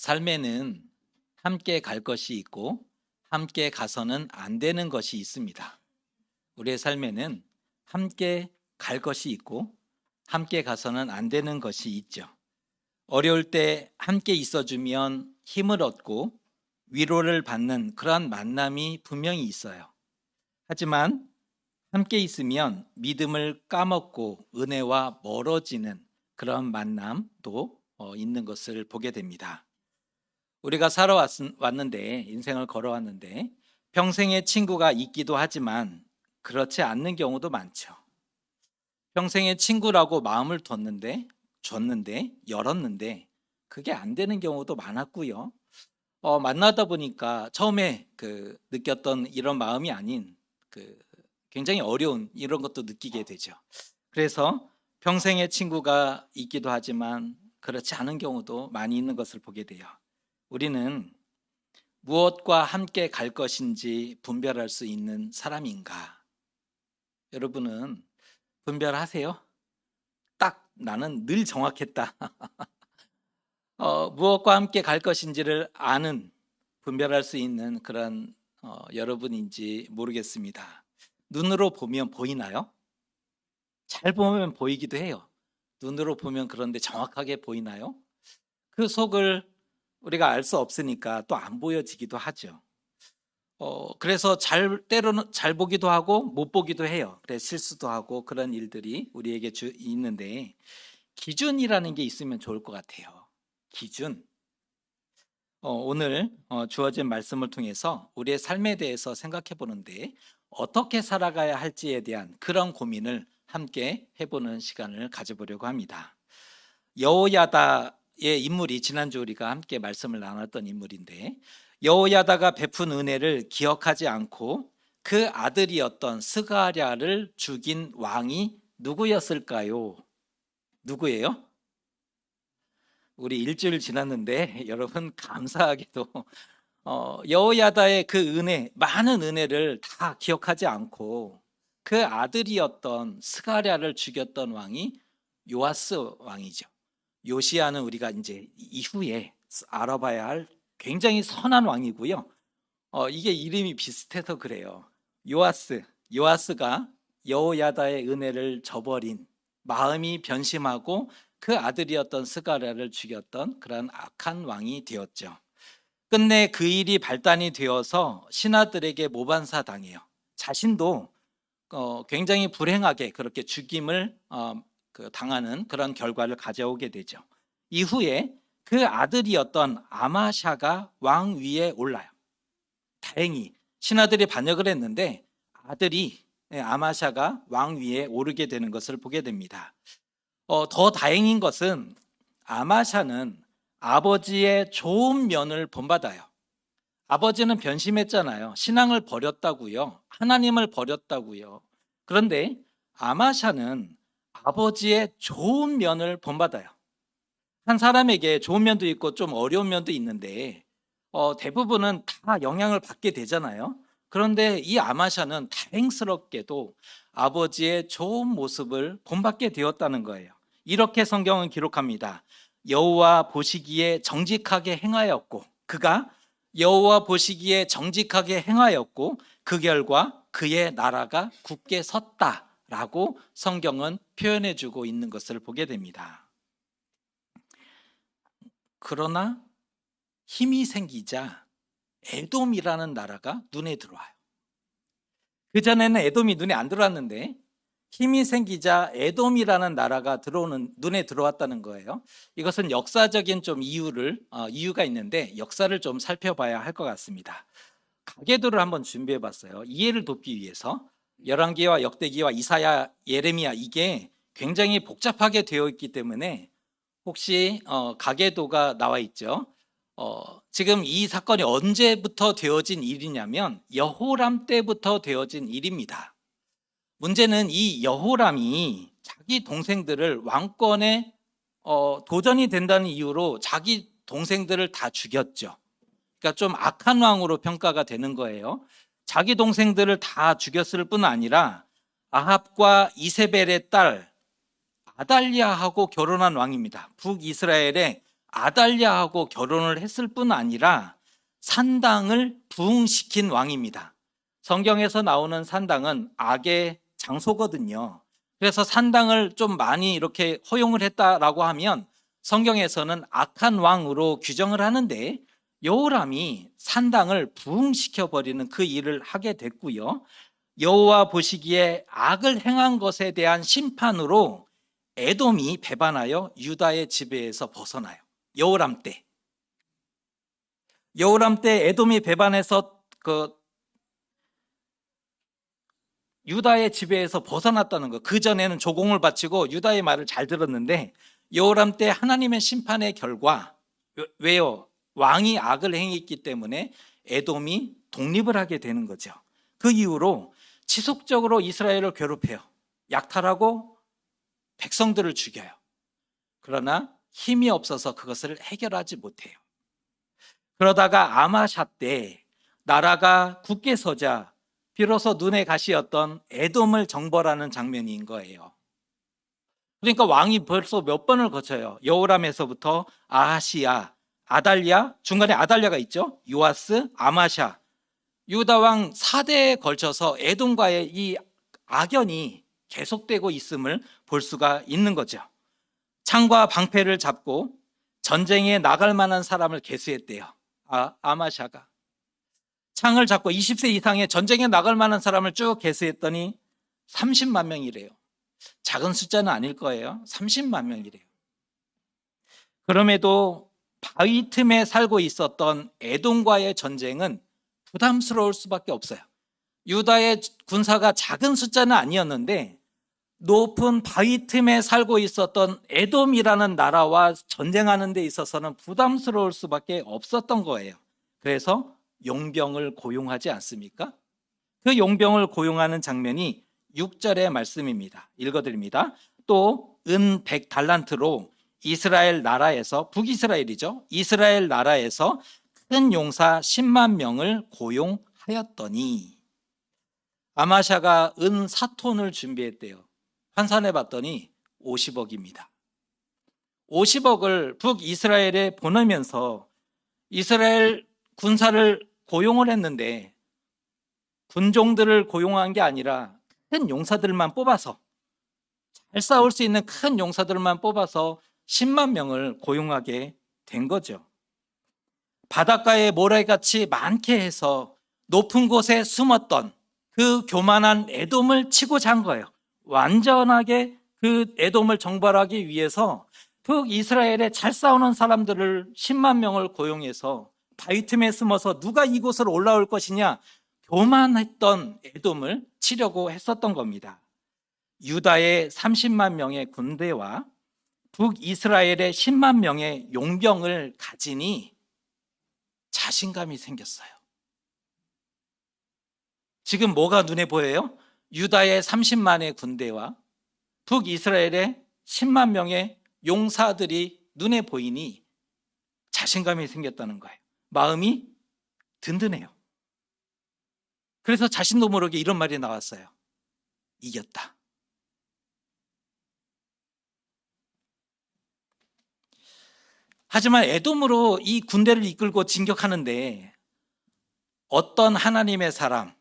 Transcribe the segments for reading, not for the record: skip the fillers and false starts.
삶에는 함께 갈 것이 있고 함께 가서는 안 되는 것이 있습니다. 우리의 삶에는 함께 갈 것이 있고 함께 가서는 안 되는 것이 있죠. 어려울 때 함께 있어주면 힘을 얻고 위로를 받는 그러한 만남이 분명히 있어요. 하지만 함께 있으면 믿음을 까먹고 은혜와 멀어지는 그런 만남도 있는 것을 보게 됩니다. 우리가 살아왔는데, 인생을 걸어왔는데 평생의 친구가 있기도 하지만 그렇지 않는 경우도 많죠. 평생의 친구라고 마음을 줬는데 열었는데 그게 안 되는 경우도 많았고요. 만나다 보니까 처음에 느꼈던 이런 마음이 아닌 굉장히 어려운 이런 것도 느끼게 되죠. 그래서 평생의 친구가 있기도 하지만 그렇지 않은 경우도 많이 있는 것을 보게 돼요. 우리는 무엇과 함께 갈 것인지 분별할 수 있는 사람인가? 여러분은 분별하세요? 딱 나는 늘 정확했다. 무엇과 함께 갈 것인지를 아는, 분별할 수 있는 그런 여러분인지 모르겠습니다. 눈으로 보면 보이나요? 잘 보면 보이기도 해요. 눈으로 보면 그런데 정확하게 보이나요? 그 속을 우리가 알 수 없으니까 또 안 보여지기도 하죠. 그래서 때로는 잘 보기도 하고 못 보기도 해요. 그래서 실수도 하고 그런 일들이 우리에게 있는데 기준이라는 게 있으면 좋을 것 같아요. 기준. 오늘 주어진 말씀을 통해서 우리의 삶에 대해서 생각해 보는데 어떻게 살아가야 할지에 대한 그런 고민을 함께 해보는 시간을 가져보려고 합니다. 여호야다의 인물이 지난주 우리가 함께 말씀을 나눴던 인물인데, 여호야다가 베푼 은혜를 기억하지 않고 그 아들이었던 스가랴를 죽인 왕이 누구였을까요? 누구예요? 우리 일주일 지났는데 여러분 감사하게도 여호야다의 그 은혜, 많은 은혜를 다 기억하지 않고 그 아들이었던 스가랴를 죽였던 왕이 요아스 왕이죠. 요시야는 우리가 이제 이후에 알아봐야 할 굉장히 선한 왕이고요. 이게 이름이 비슷해서 그래요. 요아스가 여호야다의 은혜를 저버린, 마음이 변심하고 그 아들이었던 스가랴를 죽였던 그런 악한 왕이 되었죠. 끝내 그 일이 발단이 되어서 신하들에게 모반사 당해요. 자신도 굉장히 불행하게 그렇게 죽임을 당하는 그런 결과를 가져오게 되죠. 이후에 그 아들이었던 아마샤가 왕 위에 올라요. 다행히 신하들이 반역을 했는데 아들이, 아마샤가 왕 위에 오르게 되는 것을 보게 됩니다. 더 다행인 것은 아마샤는 아버지의 좋은 면을 본받아요. 아버지는 변심했잖아요. 신앙을 버렸다고요. 하나님을 버렸다고요. 그런데 아마샤는 아버지의 좋은 면을 본받아요. 한 사람에게 좋은 면도 있고 좀 어려운 면도 있는데 대부분은 다 영향을 받게 되잖아요. 그런데 이 아마샤는 다행스럽게도 아버지의 좋은 모습을 본받게 되었다는 거예요. 이렇게 성경은 기록합니다. 여호와 보시기에 정직하게 행하였고, 그가 여호와 보시기에 정직하게 행하였고 그 결과 그의 나라가 굳게 섰다라고 성경은 표현해 주고 있는 것을 보게 됩니다. 그러나 힘이 생기자 에돔이라는 나라가 눈에 들어와요. 그전에는 에돔이 눈에 안 들어왔는데 힘이 생기자 에돔이라는 나라가 눈에 들어왔다는 거예요. 이것은 역사적인 좀 이유가 있는데 역사를 좀 살펴봐야 할 것 같습니다. 가계도를 한번 준비해 봤어요. 이해를 돕기 위해서. 열왕기와 역대기와 이사야, 예레미야, 이게 굉장히 복잡하게 되어 있기 때문에 혹시 가계도가 나와 있죠. 지금 이 사건이 언제부터 되어진 일이냐면 여호람 때부터 되어진 일입니다. 문제는 이 여호람이 자기 동생들을 왕권에 도전이 된다는 이유로 자기 동생들을 다 죽였죠. 그러니까 좀 악한 왕으로 평가가 되는 거예요. 자기 동생들을 다 죽였을 뿐 아니라 아합과 이세벨의 딸 아달리아하고 결혼한 왕입니다. 북이스라엘의 아달랴하고 결혼을 했을 뿐 아니라 산당을 부흥시킨 왕입니다. 성경에서 나오는 산당은 악의 장소거든요. 그래서 산당을 좀 많이 이렇게 허용을 했다라고 하면 성경에서는 악한 왕으로 규정을 하는데, 여호람이 산당을 부흥시켜 버리는 그 일을 하게 됐고요. 여호와 보시기에 악을 행한 것에 대한 심판으로 에돔이 배반하여 유다의 지배에서 벗어나요. 여호람 때 에돔이 배반해서 유다의 지배에서 벗어났다는 거. 그 전에는 조공을 바치고 유다의 말을 잘 들었는데, 여호람 때 하나님의 심판의 결과, 왜요? 왕이 악을 행했기 때문에 에돔이 독립을 하게 되는 거죠. 그 이후로 지속적으로 이스라엘을 괴롭혀요. 약탈하고 백성들을 죽여요. 그러나 힘이 없어서 그것을 해결하지 못해요. 그러다가 아마샤 때 나라가 굳게 서자 비로소 눈에 가시였던 에돔을 정벌하는 장면인 거예요. 그러니까 왕이 벌써 몇 번을 거쳐요. 여호람에서부터 아하시야, 아달랴, 중간에 아달랴가 있죠. 요아스, 아마샤, 유다 왕 4대에 걸쳐서 에돔과의 이 악연이 계속되고 있음을 볼 수가 있는 거죠. 창과 방패를 잡고 전쟁에 나갈 만한 사람을 계수했대요. 아마샤가 창을 잡고 20세 이상의 전쟁에 나갈 만한 사람을 쭉 계수했더니 30만 명이래요. 작은 숫자는 아닐 거예요. 30만 명이래요. 그럼에도 바위 틈에 살고 있었던 에돔과의 전쟁은 부담스러울 수밖에 없어요. 유다의 군사가 작은 숫자는 아니었는데 높은 바위 틈에 살고 있었던 에돔이라는 나라와 전쟁하는 데 있어서는 부담스러울 수밖에 없었던 거예요. 그래서 용병을 고용하지 않습니까? 그 용병을 고용하는 장면이 6절의 말씀입니다. 읽어드립니다. 또 은 100달란트로 이스라엘 나라에서, 북이스라엘이죠, 이스라엘 나라에서 큰 용사 10만 명을 고용하였더니, 아마샤가 은 4톤을 준비했대요. 환산해 봤더니 50억입니다. 50억을 북이스라엘에 보내면서 이스라엘 군사를 고용을 했는데, 군종들을 고용한 게 아니라 큰 용사들만 뽑아서, 잘 싸울 수 있는 큰 용사들만 뽑아서 10만 명을 고용하게 된 거죠. 바닷가에 모래같이 많게 해서 높은 곳에 숨었던 그 교만한 에돔을 치고 잔 거예요. 완전하게 그 에돔을 정벌하기 위해서 북이스라엘에 잘 싸우는 사람들을 10만 명을 고용해서 바위 틈에 숨어서 누가 이곳으로 올라올 것이냐, 교만했던 에돔을 치려고 했었던 겁니다. 유다의 30만 명의 군대와 북이스라엘의 10만 명의 용병을 가지니 자신감이 생겼어요. 지금 뭐가 눈에 보여요? 유다의 30만의 군대와 북이스라엘의 10만 명의 용사들이 눈에 보이니 자신감이 생겼다는 거예요. 마음이 든든해요. 그래서 자신도 모르게 이런 말이 나왔어요. 이겼다. 하지만 에돔으로 이 군대를 이끌고 진격하는데 어떤 하나님의 사람,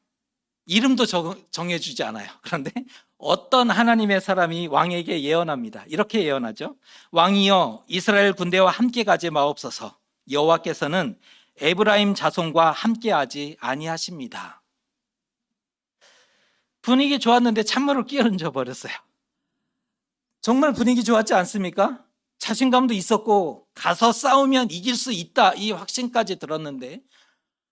이름도 정해주지 않아요. 그런데 어떤 하나님의 사람이 왕에게 예언합니다. 이렇게 예언하죠. 왕이여, 이스라엘 군대와 함께 가지 마옵소서. 여호와께서는 에브라임 자손과 함께하지 아니하십니다. 분위기 좋았는데 찬물을 끼얹어 버렸어요. 정말 분위기 좋았지 않습니까? 자신감도 있었고 가서 싸우면 이길 수 있다, 이 확신까지 들었는데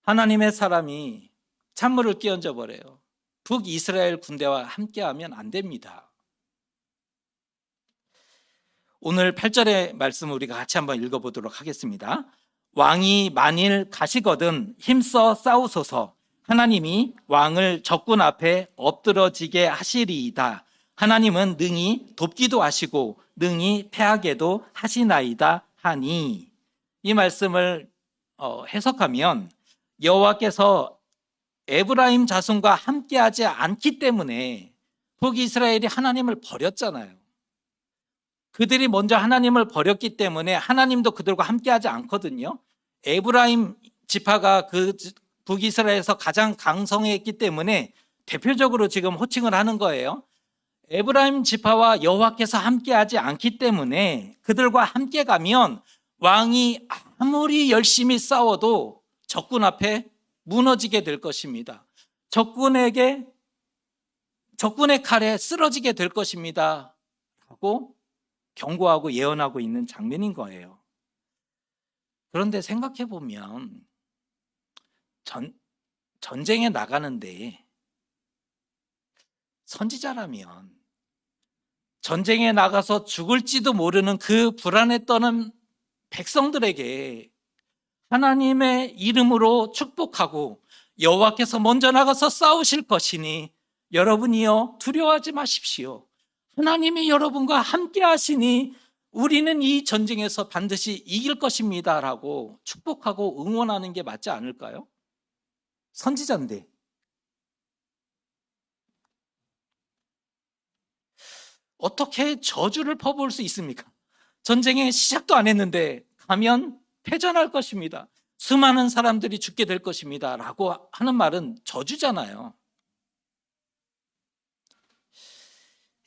하나님의 사람이 찬물을 끼얹어 버려요. 북이스라엘 군대와 함께하면 안 됩니다. 오늘 8절의 말씀을 우리가 같이 한번 읽어보도록 하겠습니다. 왕이 만일 가시거든 힘써 싸우소서. 하나님이 왕을 적군 앞에 엎드러지게 하시리이다. 하나님은 능히 돕기도 하시고 능히 패하게도 하시나이다 하니, 이 말씀을 해석하면 여호와께서 에브라임 자손과 함께하지 않기 때문에 북이스라엘이 하나님을 버렸잖아요. 그들이 먼저 하나님을 버렸기 때문에 하나님도 그들과 함께하지 않거든요. 에브라임 지파가 그 북이스라엘에서 가장 강성했기 때문에 대표적으로 지금 호칭을 하는 거예요. 에브라임 지파와 여호와께서 함께하지 않기 때문에 그들과 함께 가면 왕이 아무리 열심히 싸워도 적군 앞에 무너지게 될 것입니다. 적군의 칼에 쓰러지게 될 것입니다 하고 경고하고 예언하고 있는 장면인 거예요. 그런데 생각해 보면 전쟁에 나가는데 선지자라면 전쟁에 나가서 죽을지도 모르는 그 불안에 떠는 백성들에게 하나님의 이름으로 축복하고 여호와께서 먼저 나가서 싸우실 것이니 여러분이요 두려워하지 마십시오. 하나님이 여러분과 함께 하시니 우리는 이 전쟁에서 반드시 이길 것입니다 라고 축복하고 응원하는 게 맞지 않을까요? 선지자인데. 어떻게 저주를 퍼부을 수 있습니까? 전쟁에 시작도 안 했는데 가면 패전할 것입니다. 수많은 사람들이 죽게 될 것입니다 라고 하는 말은 저주잖아요.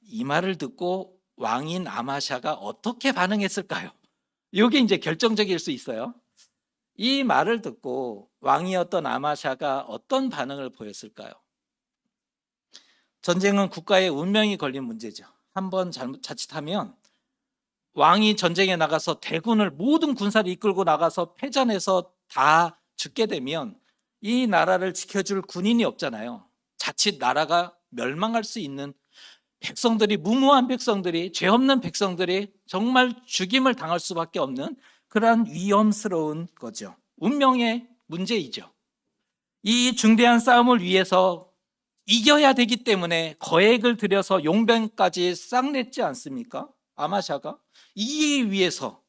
이 말을 듣고 왕인 아마샤가 어떻게 반응했을까요? 이게 이제 결정적일 수 있어요. 이 말을 듣고 왕이었던 아마샤가 어떤 반응을 보였을까요? 전쟁은 국가의 운명이 걸린 문제죠. 한번 자칫하면 왕이 전쟁에 나가서 대군을 모든 군사를 이끌고 나가서 패전해서 다 죽게 되면 이 나라를 지켜줄 군인이 없잖아요. 자칫 나라가 멸망할 수 있는 백성들이, 무모한 백성들이, 죄 없는 백성들이 정말 죽임을 당할 수밖에 없는 그러한 위험스러운 거죠. 운명의 문제이죠. 이 중대한 싸움을 위해서 이겨야 되기 때문에 거액을 들여서 용병까지 싹 냈지 않습니까? 아마샤가 이기기 위해서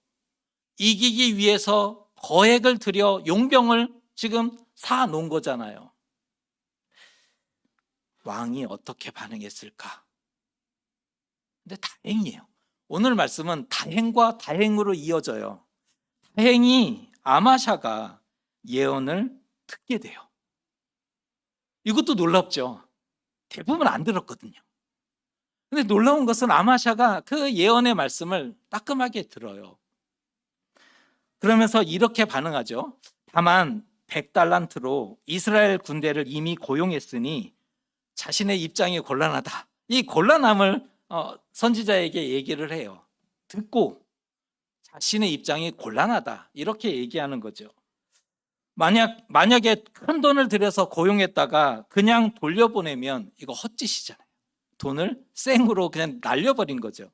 거액을 들여 용병을 지금 사 놓은 거잖아요. 왕이 어떻게 반응했을까? 근데 다행이에요. 오늘 말씀은 다행과 다행으로 이어져요. 다행히 아마샤가 예언을 듣게 돼요. 이것도 놀랍죠. 대부분 안 들었거든요. 근데 놀라운 것은 아마샤가 그 예언의 말씀을 따끔하게 들어요. 그러면서 이렇게 반응하죠. 다만 100달란트로 이스라엘 군대를 이미 고용했으니 자신의 입장이 곤란하다. 이 곤란함을 선지자에게 얘기를 해요. 듣고 자신의 입장이 곤란하다 이렇게 얘기하는 거죠. 만약에 큰 돈을 들여서 고용했다가 그냥 돌려보내면 이거 헛짓이잖아요. 돈을 생으로 그냥 날려버린 거죠.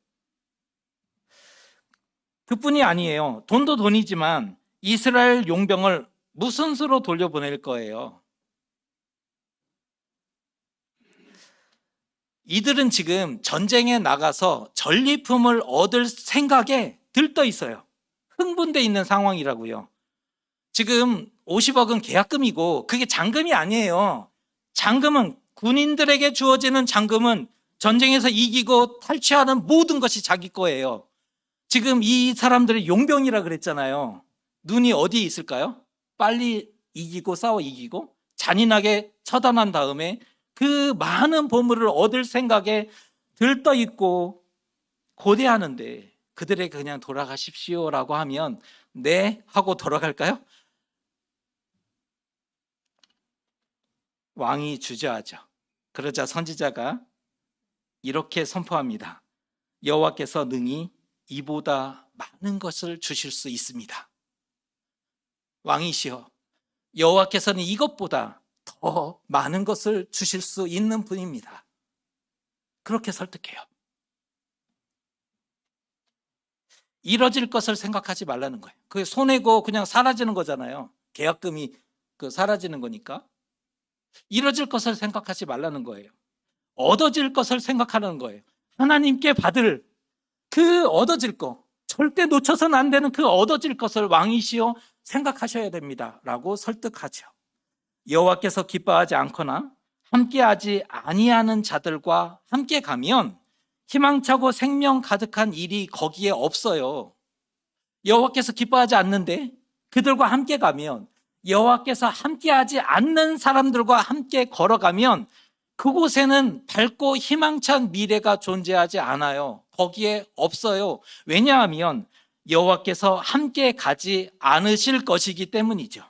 그뿐이 아니에요. 돈도 돈이지만 이스라엘 용병을 무슨 수로 돌려보낼 거예요? 이들은 지금 전쟁에 나가서 전리품을 얻을 생각에 들떠 있어요. 흥분돼 있는 상황이라고요. 지금 50억은 계약금이고 그게 잔금이 아니에요. 잔금은 군인들에게 주어지는 잔금은 전쟁에서 이기고 탈취하는 모든 것이 자기 거예요. 지금 이 사람들이 용병이라 그랬잖아요. 눈이 어디에 있을까요? 빨리 이기고 싸워 이기고 잔인하게 처단한 다음에 그 많은 보물을 얻을 생각에 들떠 있고 고대하는데 그들에게 그냥 돌아가십시오라고 하면 네 하고 돌아갈까요? 왕이 주저하죠. 그러자 선지자가 이렇게 선포합니다. 여호와께서 능히 이보다 많은 것을 주실 수 있습니다. 왕이시여, 여호와께서는 이것보다 더 많은 것을 주실 수 있는 분입니다. 그렇게 설득해요. 이뤄질 것을 생각하지 말라는 거예요. 그게 손해고 그냥 사라지는 거잖아요. 계약금이 사라지는 거니까. 이뤄질 것을 생각하지 말라는 거예요. 얻어질 것을 생각하는 거예요. 하나님께 받을 그 얻어질 것, 절대 놓쳐서는 안 되는 그 얻어질 것을 왕이시여 생각하셔야 됩니다 라고 설득하죠. 여호와께서 기뻐하지 않거나 함께하지 아니하는 자들과 함께 가면 희망차고 생명 가득한 일이 거기에 없어요. 여호와께서 기뻐하지 않는데 그들과 함께 가면, 여호와께서 함께하지 않는 사람들과 함께 걸어가면 그곳에는 밝고 희망찬 미래가 존재하지 않아요. 거기에 없어요. 왜냐하면 여호와께서 함께 가지 않으실 것이기 때문이죠.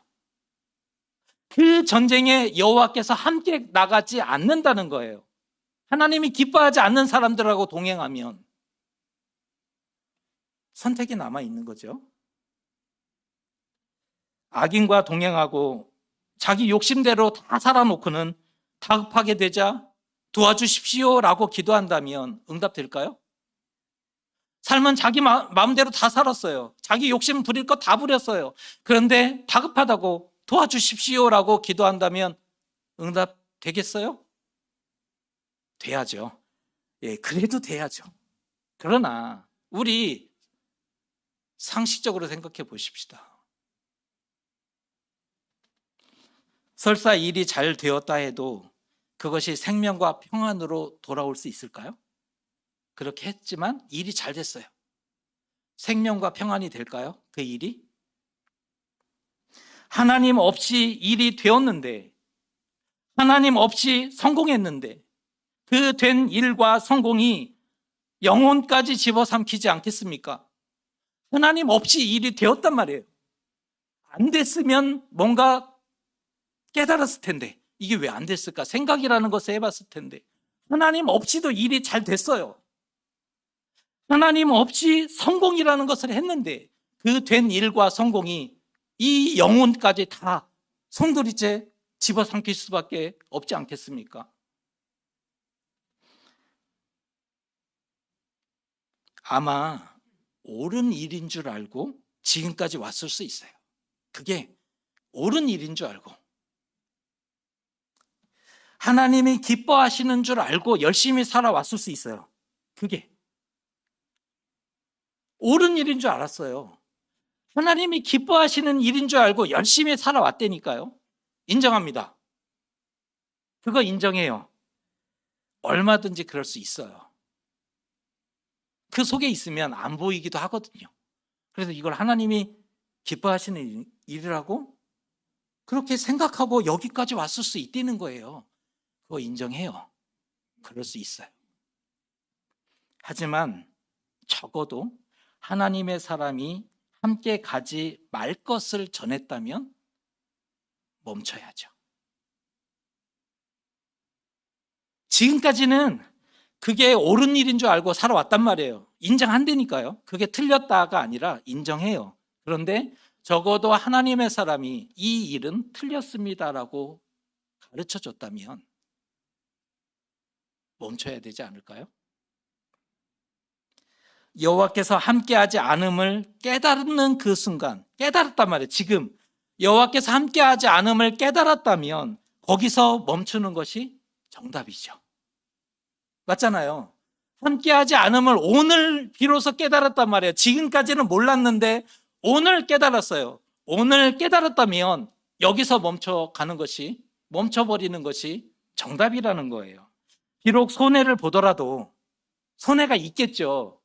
그 전쟁에 여호와께서 함께 나가지 않는다는 거예요. 하나님이 기뻐하지 않는 사람들하고 동행하면 선택이 남아 있는 거죠. 악인과 동행하고 자기 욕심대로 다 살아놓고는 다급하게 되자 도와주십시오라고 기도한다면 응답될까요? 삶은 자기 마음대로 다 살았어요. 자기 욕심 부릴 거 다 부렸어요. 그런데 다급하다고 도와주십시오라고 기도한다면 응답되겠어요? 돼야죠. 예, 그래도 돼야죠. 그러나 우리 상식적으로 생각해 보십시다. 설사 일이 잘 되었다 해도 그것이 생명과 평안으로 돌아올 수 있을까요? 그렇게 했지만 일이 잘 됐어요. 생명과 평안이 될까요? 그 일이? 하나님 없이 일이 되었는데, 하나님 없이 성공했는데 그 된 일과 성공이 영혼까지 집어삼키지 않겠습니까? 하나님 없이 일이 되었단 말이에요. 안 됐으면 뭔가 깨달았을 텐데 이게 왜 안 됐을까 생각이라는 것을 해봤을 텐데 하나님 없이도 일이 잘 됐어요. 하나님 없이 성공이라는 것을 했는데 그 된 일과 성공이 이 영혼까지 다 송두리째 집어삼킬 수밖에 없지 않겠습니까? 아마 옳은 일인 줄 알고 지금까지 왔을 수 있어요. 그게 옳은 일인 줄 알고, 하나님이 기뻐하시는 줄 알고 열심히 살아왔을 수 있어요. 그게 옳은 일인 줄 알았어요. 하나님이 기뻐하시는 일인 줄 알고 열심히 살아왔다니까요. 인정합니다. 그거 인정해요. 얼마든지 그럴 수 있어요. 그 속에 있으면 안 보이기도 하거든요. 그래서 이걸 하나님이 기뻐하시는 일이라고 그렇게 생각하고 여기까지 왔을 수 있다는 거예요. 그거 인정해요. 그럴 수 있어요. 하지만 적어도 하나님의 사람이 함께 가지 말 것을 전했다면 멈춰야죠. 지금까지는 그게 옳은 일인 줄 알고 살아왔단 말이에요. 인정한다니까요. 그게 틀렸다가 아니라 인정해요. 그런데 적어도 하나님의 사람이 이 일은 틀렸습니다라고 가르쳐 줬다면 멈춰야 되지 않을까요? 여호와께서 함께하지 않음을 깨닫는 그 순간, 깨달았단 말이에요. 지금 여호와께서 함께하지 않음을 깨달았다면 거기서 멈추는 것이 정답이죠. 맞잖아요. 함께하지 않음을 오늘 비로소 깨달았단 말이에요. 지금까지는 몰랐는데 오늘 깨달았어요. 오늘 깨달았다면 여기서 멈춰버리는 것이 정답이라는 거예요. 비록 손해를 보더라도 손해가 있겠죠.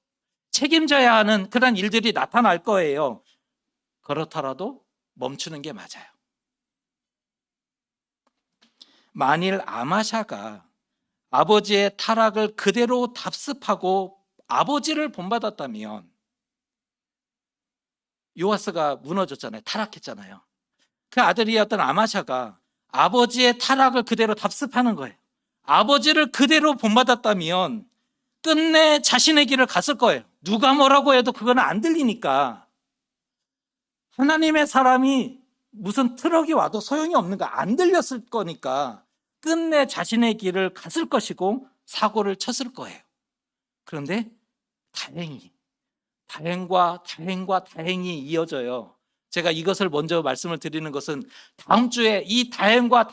책임져야 하는 그런 일들이 나타날 거예요. 그렇더라도 멈추는 게 맞아요. 만일 아마샤가 아버지의 타락을 그대로 답습하고 아버지를 본받았다면, 요아스가 무너졌잖아요. 타락했잖아요. 그 아들이었던 아마샤가 아버지의 타락을 그대로 답습하는 거예요. 아버지를 그대로 본받았다면 끝내 자신의 길을 갔을 거예요. 누가 뭐라고 해도 그건 안 들리니까. 하나님의 사람이 무슨 트럭이 와도 소용이 없는 거 안 들렸을 거니까 끝내 자신의 길을 갔을 것이고 사고를 쳤을 거예요. 그런데 다행과 다행이 이어져요. 제가 이것을 먼저 말씀을 드리는 것은 다음 주에 이 다행과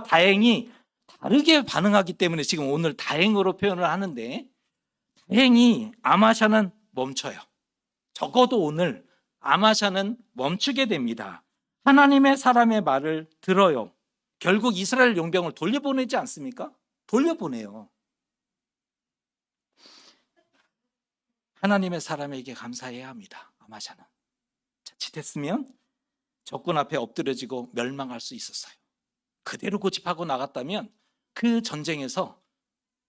다행이 다르게 반응하기 때문에 지금 오늘 다행으로 표현을 하는데, 다행히 아마샤는 멈춰요. 적어도 오늘 아마샤는 멈추게 됩니다. 하나님의 사람의 말을 들어요. 결국 이스라엘 용병을 돌려보내지 않습니까? 돌려보내요. 하나님의 사람에게 감사해야 합니다. 아마샤는 자칫했으면 적군 앞에 엎드려지고 멸망할 수 있었어요. 그대로 고집하고 나갔다면 그 전쟁에서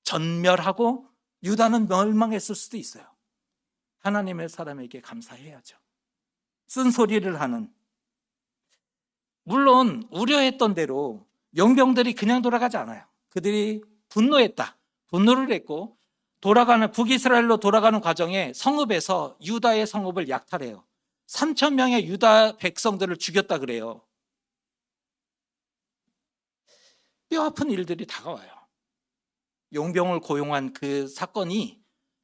전멸하고 유다는 멸망했을 수도 있어요. 하나님의 사람에게 감사해야죠. 쓴소리를 하는, 물론 우려했던 대로 용병들이 그냥 돌아가지 않아요. 그들이 분노했다. 분노를 했고 북이스라엘로 돌아가는 과정에 성읍에서 유다의 성읍을 약탈해요. 3,000명의 유다 백성들을 죽였다 그래요. 뼈아픈 일들이 다가와요. 용병을 고용한 그 사건이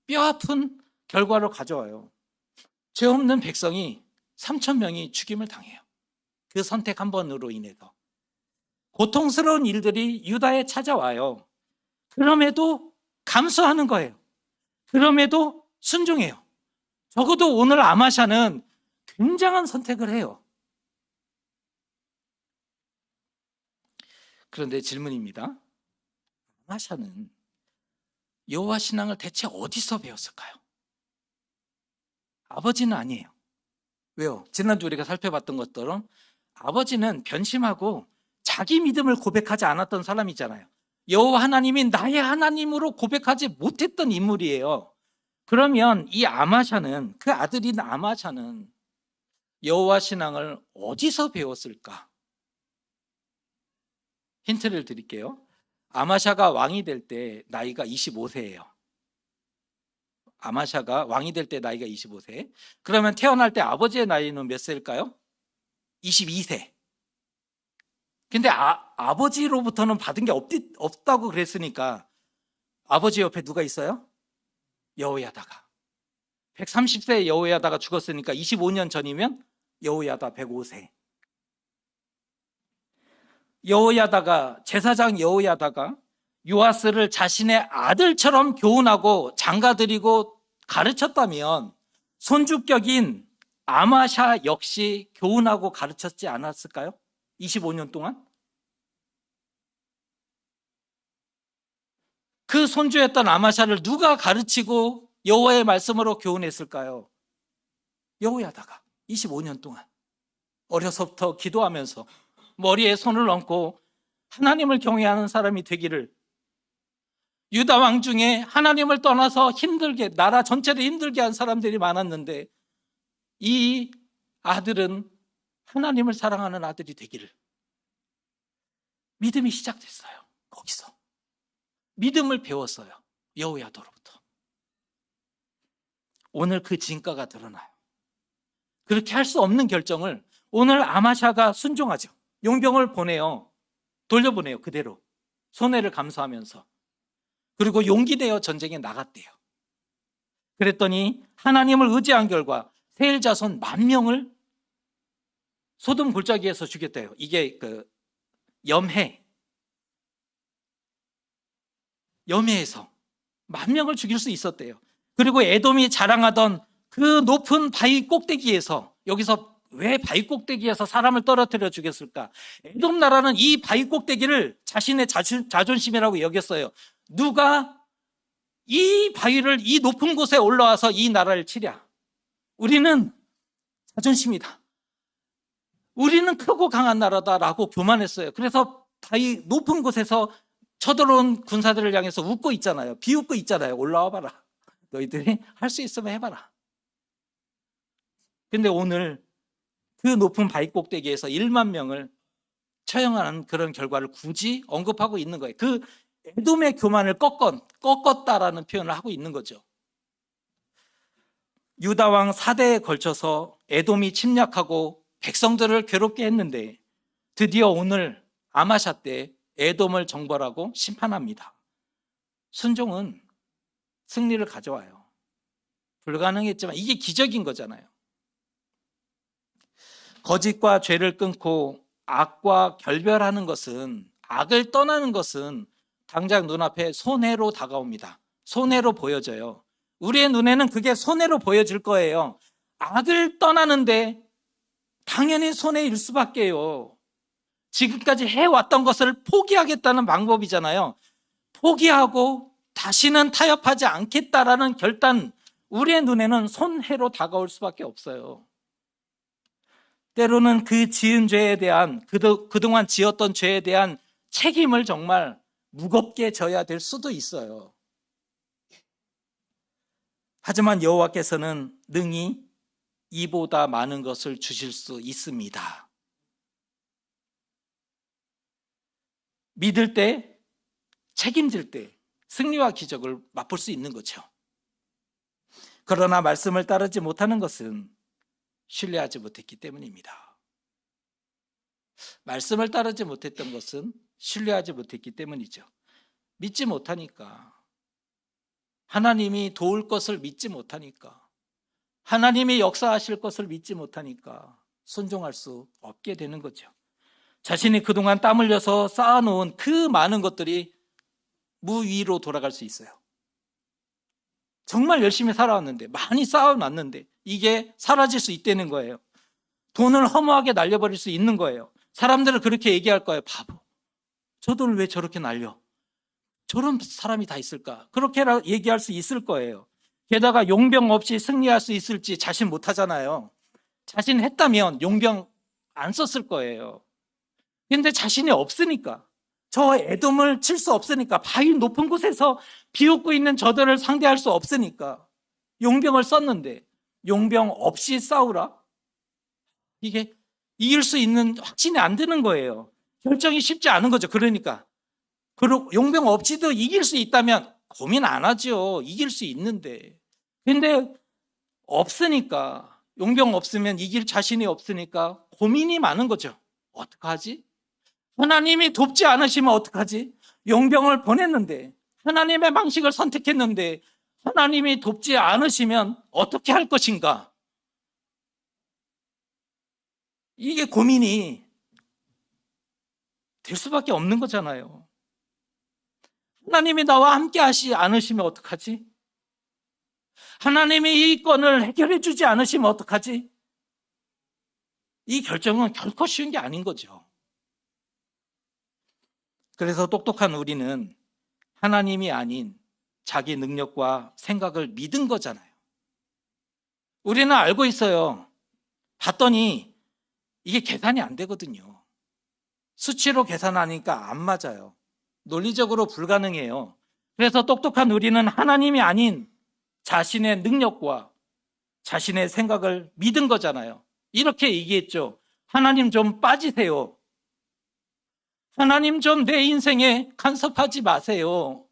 뼈아픈 결과를 가져와요. 죄 없는 백성이 3,000명이 죽임을 당해요. 그 선택 한 번으로 인해서 고통스러운 일들이 유다에 찾아와요. 그럼에도 감수하는 거예요. 그럼에도 순종해요. 적어도 오늘 아마샤는 굉장한 선택을 해요. 그런데 질문입니다. 아마샤는 여호와 신앙을 대체 어디서 배웠을까요? 아버지는 아니에요. 왜요? 지난주 우리가 살펴봤던 것처럼 아버지는 변심하고 자기 믿음을 고백하지 않았던 사람이잖아요. 여호와 하나님이 나의 하나님으로 고백하지 못했던 인물이에요. 그러면 이 아마샤는, 그 아들인 아마샤는 여호와 신앙을 어디서 배웠을까? 힌트를 드릴게요. 아마샤가 왕이 될 때 나이가 25세예요. 아마샤가 왕이 될 때 나이가 25세. 그러면 태어날 때 아버지의 나이는 몇 세일까요? 22세. 근데 아버지로부터는 받은 게 없다고 그랬으니까 아버지 옆에 누가 있어요? 여호야다가. 130세 여호야다가 죽었으니까 25년 전이면 여호야다 105세. 여호야다가, 제사장 여호야다가 요아스를 자신의 아들처럼 교훈하고 장가들이고 가르쳤다면 손주격인 아마샤 역시 교훈하고 가르쳤지 않았을까요? 25년 동안? 그 손주였던 아마샤를 누가 가르치고 여호와의 말씀으로 교훈했을까요? 여호야다가 25년 동안 어려서부터 기도하면서 머리에 손을 얹고 하나님을 경외하는 사람이 되기를, 유다 왕 중에 하나님을 떠나서 힘들게, 나라 전체를 힘들게 한 사람들이 많았는데 이 아들은 하나님을 사랑하는 아들이 되기를. 믿음이 시작됐어요. 거기서 믿음을 배웠어요. 여호야다로부터. 오늘 그 진가가 드러나요. 그렇게 할 수 없는 결정을 오늘 아마샤가 순종하죠. 용병을 보내요. 돌려보내요. 그대로 손해를 감수하면서. 그리고 용기 내어 전쟁에 나갔대요. 그랬더니 하나님을 의지한 결과 세일 자손 10,000명을 소돔 골짜기에서 죽였대요. 이게 그 염해에서 10,000명을 죽일 수 있었대요. 그리고 에돔이 자랑하던 그 높은 바위 꼭대기에서, 여기서 왜 바위 꼭대기에서 사람을 떨어뜨려 죽였을까? 에돔 나라는 이 바위 꼭대기를 자신의 자존심이라고 여겼어요. 누가 이 바위를, 이 높은 곳에 올라와서 이 나라를 치랴? 우리는 자존심이다. 우리는 크고 강한 나라다라고 교만했어요. 그래서 바위 높은 곳에서 쳐들어온 군사들을 향해서 웃고 있잖아요. 비웃고 있잖아요. 올라와 봐라. 너희들이 할 수 있으면 해봐라. 근데 오늘 그 높은 바위 꼭대기에서 10,000명을 처형하는 그런 결과를 굳이 언급하고 있는 거예요. 그 에돔의 교만을 꺾었다라는 표현을 하고 있는 거죠. 유다 왕 4대에 걸쳐서 에돔이 침략하고 백성들을 괴롭게 했는데 드디어 오늘 아마샤 때 에돔을 정벌하고 심판합니다. 순종은 승리를 가져와요. 불가능했지만 이게 기적인 거잖아요. 거짓과 죄를 끊고 악과 결별하는 것은, 악을 떠나는 것은 당장 눈앞에 손해로 다가옵니다. 손해로 보여져요. 우리의 눈에는 그게 손해로 보여질 거예요. 악을 떠나는데 당연히 손해일 수밖에요. 지금까지 해왔던 것을 포기하겠다는 방법이잖아요. 포기하고 다시는 타협하지 않겠다라는 결단, 우리의 눈에는 손해로 다가올 수밖에 없어요. 때로는 그 지은 죄에 대한, 그동안 지었던 죄에 대한 책임을 정말 무겁게 져야 될 수도 있어요. 하지만 여호와께서는 능히 이보다 많은 것을 주실 수 있습니다. 믿을 때, 책임질 때 승리와 기적을 맛볼 수 있는 거죠. 그러나 말씀을 따르지 못하는 것은 신뢰하지 못했기 때문입니다. 말씀을 따르지 못했던 것은 신뢰하지 못했기 때문이죠. 믿지 못하니까, 하나님이 도울 것을 믿지 못하니까, 하나님이 역사하실 것을 믿지 못하니까 순종할 수 없게 되는 거죠. 자신이 그동안 땀 흘려서 쌓아놓은 그 많은 것들이 무위로 돌아갈 수 있어요. 정말 열심히 살아왔는데, 많이 쌓아놨는데 이게 사라질 수 있다는 거예요. 돈을 허무하게 날려버릴 수 있는 거예요. 사람들은 그렇게 얘기할 거예요. 바보, 저 돈을 왜 저렇게 날려? 저런 사람이 다 있을까? 그렇게 얘기할 수 있을 거예요. 게다가 용병 없이 승리할 수 있을지 자신 못하잖아요. 자신 했다면 용병 안 썼을 거예요. 근데 자신이 없으니까, 저 에돔을 칠 수 없으니까, 바위 높은 곳에서 비웃고 있는 저들을 상대할 수 없으니까 용병을 썼는데, 용병 없이 싸우라? 이게 이길 수 있는 확신이 안 드는 거예요. 결정이 쉽지 않은 거죠. 그러니까 용병 없이도 이길 수 있다면 고민 안 하죠. 이길 수 있는데. 근데 없으니까, 용병 없으면 이길 자신이 없으니까 고민이 많은 거죠. 어떡하지? 하나님이 돕지 않으시면 어떡하지? 용병을 보냈는데, 하나님의 방식을 선택했는데 하나님이 돕지 않으시면 어떻게 할 것인가? 이게 고민이 될 수밖에 없는 거잖아요. 하나님이 나와 함께 하시지 않으시면 어떡하지? 하나님이 이 건을 해결해 주지 않으시면 어떡하지? 이 결정은 결코 쉬운 게 아닌 거죠. 그래서 똑똑한 우리는 하나님이 아닌 자기 능력과 생각을 믿은 거잖아요. 우리는 알고 있어요. 봤더니 이게 계산이 안 되거든요. 수치로 계산하니까 안 맞아요. 논리적으로 불가능해요. 그래서 똑똑한 우리는 하나님이 아닌 자신의 능력과 자신의 생각을 믿은 거잖아요. 이렇게 얘기했죠. 하나님 좀 빠지세요. 하나님 좀 내 인생에 간섭하지 마세요.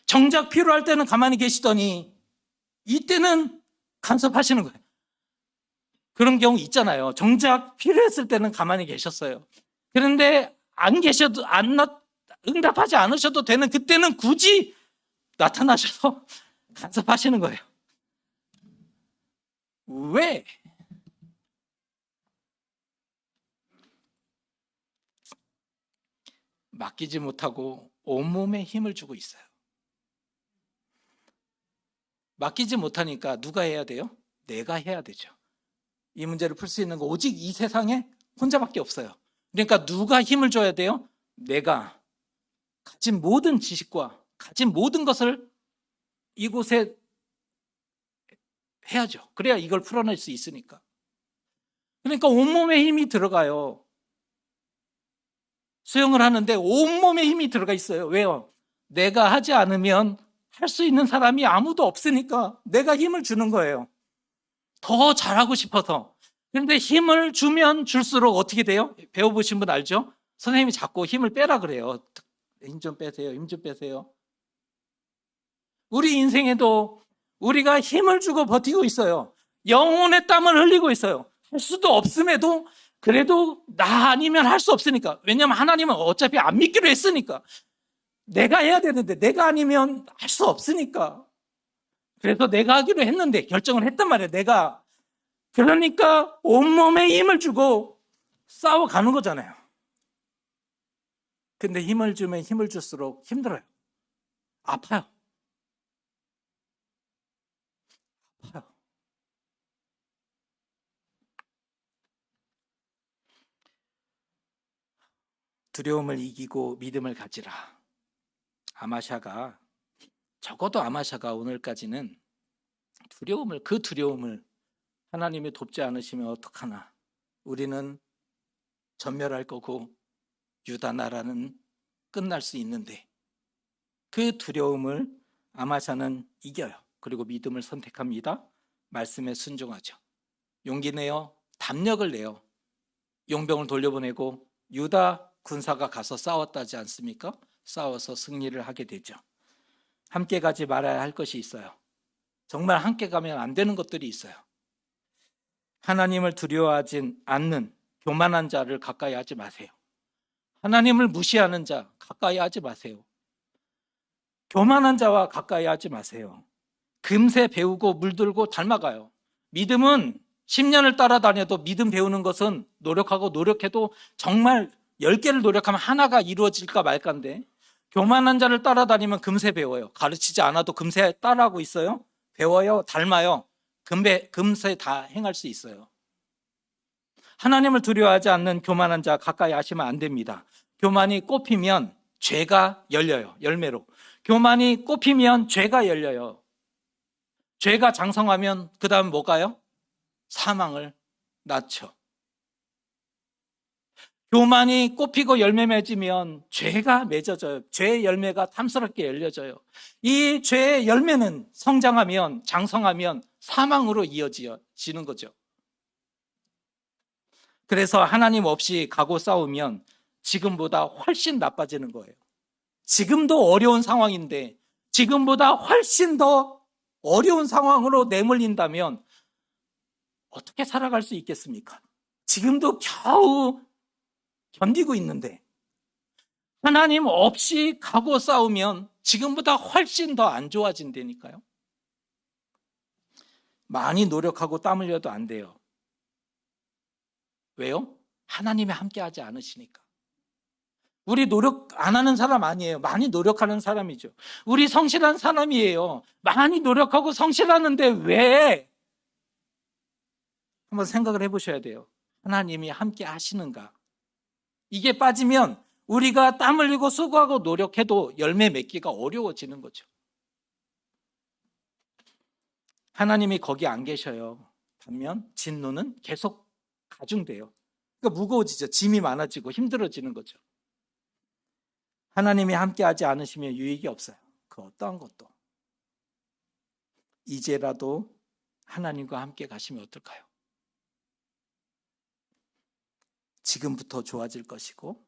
정작 필요할 때는 가만히 계시더니 이때는 간섭하시는 거예요. 그런 경우 있잖아요. 정작 필요했을 때는 가만히 계셨어요. 그런데 안 계셔도, 응답하지 않으셔도 되는 그때는 굳이 나타나셔서 간섭하시는 거예요. 왜? 맡기지 못하고 온몸에 힘을 주고 있어요. 맡기지 못하니까 누가 해야 돼요? 내가 해야 되죠. 이 문제를 풀 수 있는 거 오직 이 세상에 혼자밖에 없어요. 그러니까 누가 힘을 줘야 돼요? 내가 가진 모든 지식과 가진 모든 것을 이곳에 해야죠. 그래야 이걸 풀어낼 수 있으니까. 그러니까 온몸에 힘이 들어가요. 수영을 하는데 온몸에 힘이 들어가 있어요. 왜요? 내가 하지 않으면 할 수 있는 사람이 아무도 없으니까 내가 힘을 주는 거예요. 더 잘하고 싶어서. 그런데 힘을 주면 줄수록 어떻게 돼요? 배워보신 분 알죠? 선생님이 자꾸 힘을 빼라 그래요. 힘 좀 빼세요. 힘 좀 빼세요. 우리 인생에도 우리가 힘을 주고 버티고 있어요. 영혼의 땀을 흘리고 있어요. 할 수도 없음에도 그래도 나 아니면 할 수 없으니까. 왜냐하면 하나님은 어차피 안 믿기로 했으니까. 내가 해야 되는데 내가 아니면 할 수 없으니까. 그래서 내가 하기로 했는데 결정을 했단 말이에요. 내가. 그러니까 온몸에 힘을 주고 싸워가는 거잖아요. 근데 힘을 주면 힘을 줄수록 힘들어요. 아파요. 아파요. 두려움을 이기고 믿음을 가지라. 아마샤가 적어도 아마샤가 오늘까지는 그 두려움을 하나님이 돕지 않으시면 어떡하나, 우리는 전멸할 거고 유다 나라는 끝날 수 있는데, 그 두려움을 아마샤는 이겨요. 그리고 믿음을 선택합니다. 말씀에 순종하죠. 용기 내어 담력을 내어 용병을 돌려보내고 유다 군사가 가서 싸웠다지 않습니까? 싸워서 승리를 하게 되죠. 함께 가지 말아야 할 것이 있어요. 정말 함께 가면 안 되는 것들이 있어요. 하나님을 두려워하지 않는 교만한 자를 가까이 하지 마세요. 하나님을 무시하는 자 가까이 하지 마세요. 교만한 자와 가까이 하지 마세요. 금세 배우고 물들고 닮아가요. 믿음은 10년을 따라다녀도 믿음 배우는 것은 노력하고 노력해도 정말 10개를 노력하면 하나가 이루어질까 말까인데, 교만한 자를 따라다니면 금세 배워요. 가르치지 않아도 금세 따라하고 있어요. 배워요. 닮아요. 금세 다 행할 수 있어요. 하나님을 두려워하지 않는 교만한 자 가까이 하시면 안 됩니다. 교만이 꼽히면 죄가 열려요. 열매로. 교만이 꼽히면 죄가 열려요. 죄가 장성하면 그 다음 뭐가요? 사망을 낳죠. 교만이 꼽히고 열매 맺으면 죄가 맺어져요. 죄의 열매가 탐스럽게 열려져요. 이 죄의 열매는 성장하면, 장성하면 사망으로 이어지는 거죠. 그래서 하나님 없이 가고 싸우면 지금보다 훨씬 나빠지는 거예요. 지금도 어려운 상황인데 지금보다 훨씬 더 어려운 상황으로 내몰린다면 어떻게 살아갈 수 있겠습니까? 지금도 겨우 견디고 있는데 하나님 없이 가고 싸우면 지금보다 훨씬 더 안 좋아진다니까요. 많이 노력하고 땀 흘려도 안 돼요. 왜요? 하나님이 함께하지 않으시니까. 우리 노력 안 하는 사람 아니에요. 많이 노력하는 사람이죠. 우리 성실한 사람이에요. 많이 노력하고 성실하는데 왜? 한번 생각을 해보셔야 돼요. 하나님이 함께 하시는가? 이게 빠지면 우리가 땀 흘리고 수고하고 노력해도 열매 맺기가 어려워지는 거죠. 하나님이 거기 안 계셔요. 반면 진노는 계속 가중돼요. 그러니까 무거워지죠. 짐이 많아지고 힘들어지는 거죠. 하나님이 함께하지 않으시면 유익이 없어요. 그 어떠한 것도. 이제라도 하나님과 함께 가시면 어떨까요? 지금부터 좋아질 것이고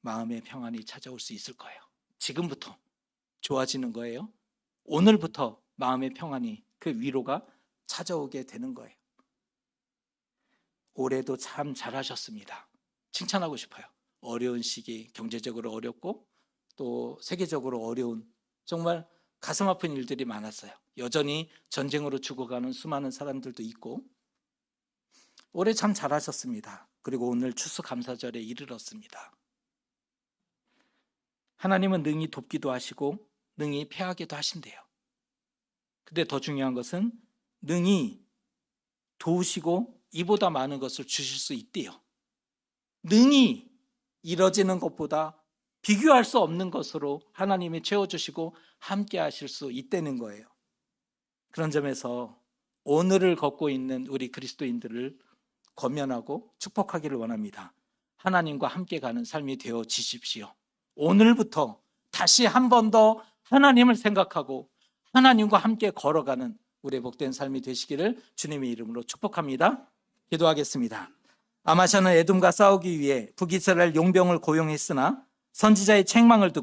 마음의 평안이 찾아올 수 있을 거예요. 지금부터 좋아지는 거예요. 오늘부터 마음의 평안이, 그 위로가 찾아오게 되는 거예요. 올해도 참 잘하셨습니다. 칭찬하고 싶어요. 어려운 시기, 경제적으로 어렵고 또 세계적으로 어려운 정말 가슴 아픈 일들이 많았어요. 여전히 전쟁으로 죽어가는 수많은 사람들도 있고 올해 참 잘하셨습니다. 그리고 오늘 추수감사절에 이르렀습니다. 하나님은 능히 돕기도 하시고 능히 패하기도 하신대요. 근데 더 중요한 것은 능히 도우시고 이보다 많은 것을 주실 수 있대요. 능히 이뤄지는 것보다 비교할 수 없는 것으로 하나님이 채워주시고 함께 하실 수 있다는 거예요. 그런 점에서 오늘을 걷고 있는 우리 그리스도인들을 권면하고 축복하기를 원합니다. 하나님과 함께 가는 삶이 되어 지십시오. 오늘부터 다시 한 번 더 하나님을 생각하고 하나님과 함께 걸어가는 우리의 복된 삶이 되시기를 주님의 이름으로 축복합니다. 기도하겠습니다. 아마샤는 에돔과 싸우기 위해 북이스라엘 용병을 고용했으나 선지자의 책망을 듣고